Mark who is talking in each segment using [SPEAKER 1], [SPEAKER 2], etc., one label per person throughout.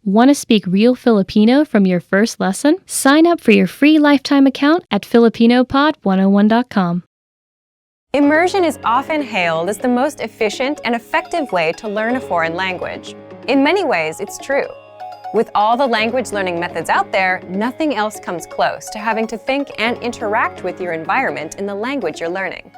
[SPEAKER 1] Want to speak real Filipino from your first lesson? Sign up for your free lifetime account at filipinopod101.com.
[SPEAKER 2] Immersion is often hailed as the most efficient and effective way to learn a foreign language. In many ways, it's true. With all the language learning methods out there, nothing else comes close to having to think and interact with your environment in the language you're learning.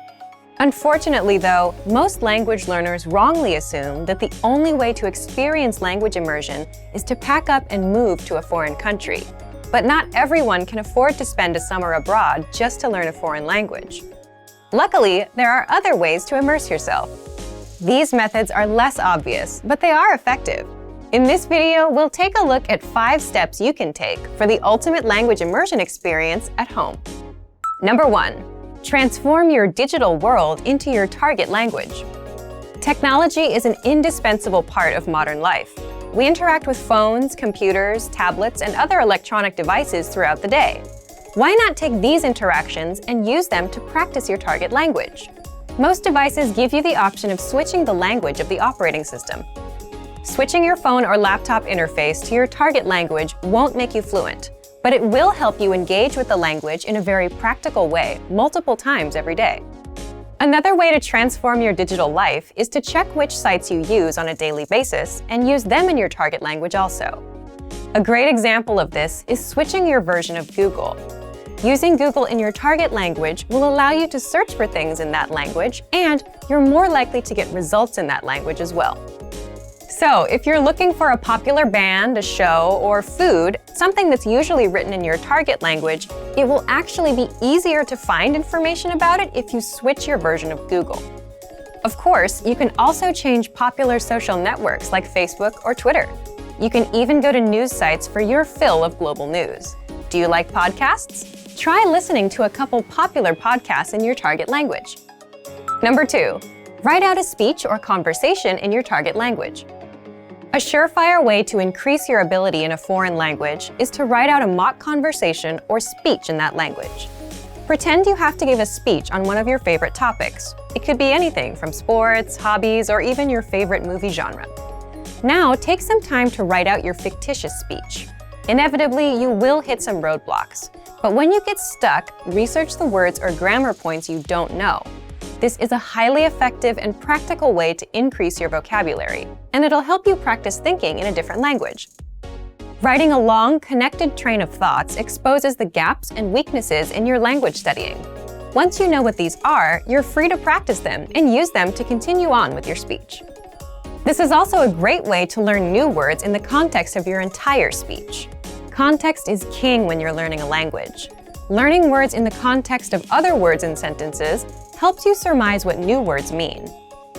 [SPEAKER 2] Unfortunately, though, most language learners wrongly assume that the only way to experience language immersion is to pack up and move to a foreign country. But not everyone can afford to spend a summer abroad just to learn a foreign language. Luckily, there are other ways to immerse yourself. These methods are less obvious, but they are effective. In this video, we'll take a look at 5 steps you can take for the ultimate language immersion experience at home. Number 1. Transform your digital world into your target language. Technology is an indispensable part of modern life. We interact with phones, computers, tablets, and other electronic devices throughout the day. Why not take these interactions and use them to practice your target language? Most devices give you the option of switching the language of the operating system. Switching your phone or laptop interface to your target language won't make you fluent, but it will help you engage with the language in a very practical way multiple times every day. Another way to transform your digital life is to check which sites you use on a daily basis and use them in your target language also. A great example of this is switching your version of Google. Using Google in your target language will allow you to search for things in that language, and you're more likely to get results in that language as well. So, if you're looking for a popular band, a show, or food, something that's usually written in your target language, it will actually be easier to find information about it if you switch your version of Google. Of course, you can also change popular social networks like Facebook or Twitter. You can even go to news sites for your fill of global news. Do you like podcasts? Try listening to a couple popular podcasts in your target language. Number 2. Write out a speech or conversation in your target language. A surefire way to increase your ability in a foreign language is to write out a mock conversation or speech in that language. Pretend you have to give a speech on one of your favorite topics. It could be anything from sports, hobbies, or even your favorite movie genre. Now, take some time to write out your fictitious speech. Inevitably, you will hit some roadblocks. But when you get stuck, research the words or grammar points you don't know. This is a highly effective and practical way to increase your vocabulary, and it'll help you practice thinking in a different language. Writing a long, connected train of thoughts exposes the gaps and weaknesses in your language studying. Once you know what these are, you're free to practice them and use them to continue on with your speech. This is also a great way to learn new words in the context of your entire speech. Context is king when you're learning a language. Learning words in the context of other words and sentences helps you surmise what new words mean.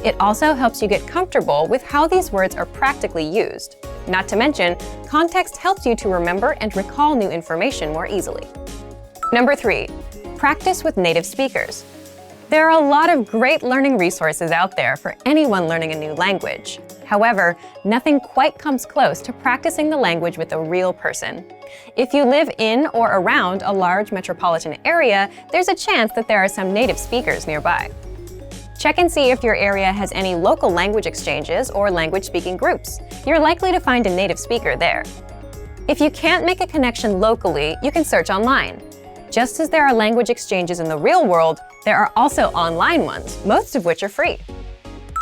[SPEAKER 2] It also helps you get comfortable with how these words are practically used. Not to mention, context helps you to remember and recall new information more easily. Number 3. Practice with native speakers. There are a lot of great learning resources out there for anyone learning a new language. However, nothing quite comes close to practicing the language with a real person. If you live in or around a large metropolitan area, there's a chance that there are some native speakers nearby. Check and see if your area has any local language exchanges or language-speaking groups. You're likely to find a native speaker there. If you can't make a connection locally, you can search online. Just as there are language exchanges in the real world, there are also online ones, most of which are free.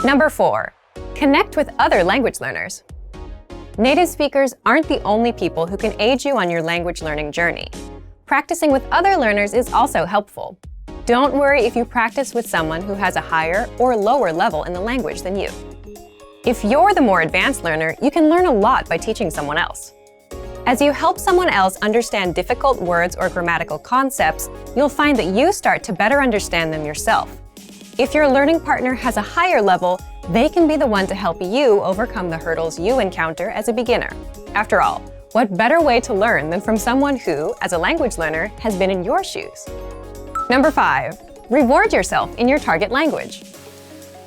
[SPEAKER 2] Number 4. Connect with other language learners. Native speakers aren't the only people who can aid you on your language learning journey. Practicing with other learners is also helpful. Don't worry if you practice with someone who has a higher or lower level in the language than you. If you're the more advanced learner, you can learn a lot by teaching someone else. As you help someone else understand difficult words or grammatical concepts, you'll find that you start to better understand them yourself. If your learning partner has a higher level, they can be the one to help you overcome the hurdles you encounter as a beginner. After all, what better way to learn than from someone who, as a language learner, has been in your shoes? Number 5. Reward yourself in your target language.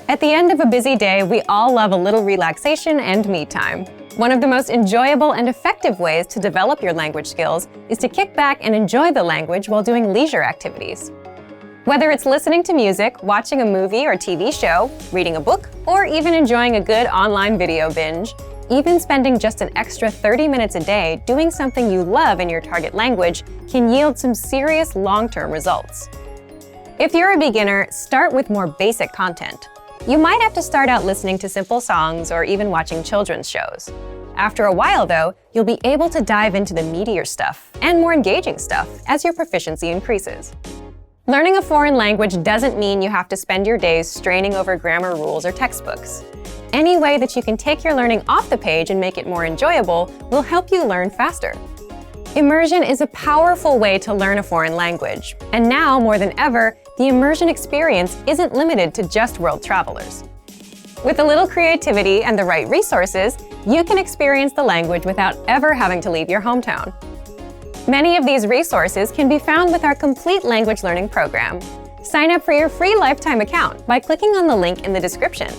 [SPEAKER 2] At the end of a busy day, we all love a little relaxation and me time. One of the most enjoyable and effective ways to develop your language skills is to kick back and enjoy the language while doing leisure activities. Whether it's listening to music, watching a movie or TV show, reading a book, or even enjoying a good online video binge, even spending just an extra 30 minutes a day doing something you love in your target language can yield some serious long-term results. If you're a beginner, start with more basic content. You might have to start out listening to simple songs or even watching children's shows. After a while, though, you'll be able to dive into the meatier stuff and more engaging stuff as your proficiency increases. Learning a foreign language doesn't mean you have to spend your days straining over grammar rules or textbooks. Any way that you can take your learning off the page and make it more enjoyable will help you learn faster. Immersion is a powerful way to learn a foreign language, and now more than ever, the immersion experience isn't limited to just world travelers. With a little creativity and the right resources, you can experience the language without ever having to leave your hometown. Many of these resources can be found with our complete language learning program. Sign up for your free lifetime account by clicking on the link in the description.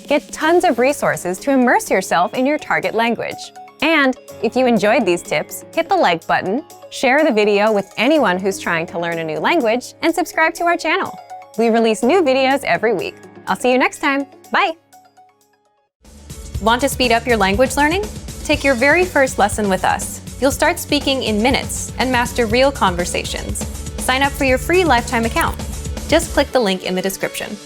[SPEAKER 2] Get tons of resources to immerse yourself in your target language. And if you enjoyed these tips, hit the like button, share the video with anyone who's trying to learn a new language, and subscribe to our channel. We release new videos every week. I'll see you next time. Bye! Want to speed up your language learning? Take your very first lesson with us. You'll start speaking in minutes and master real conversations. Sign up for your free lifetime account. Just click the link in the description.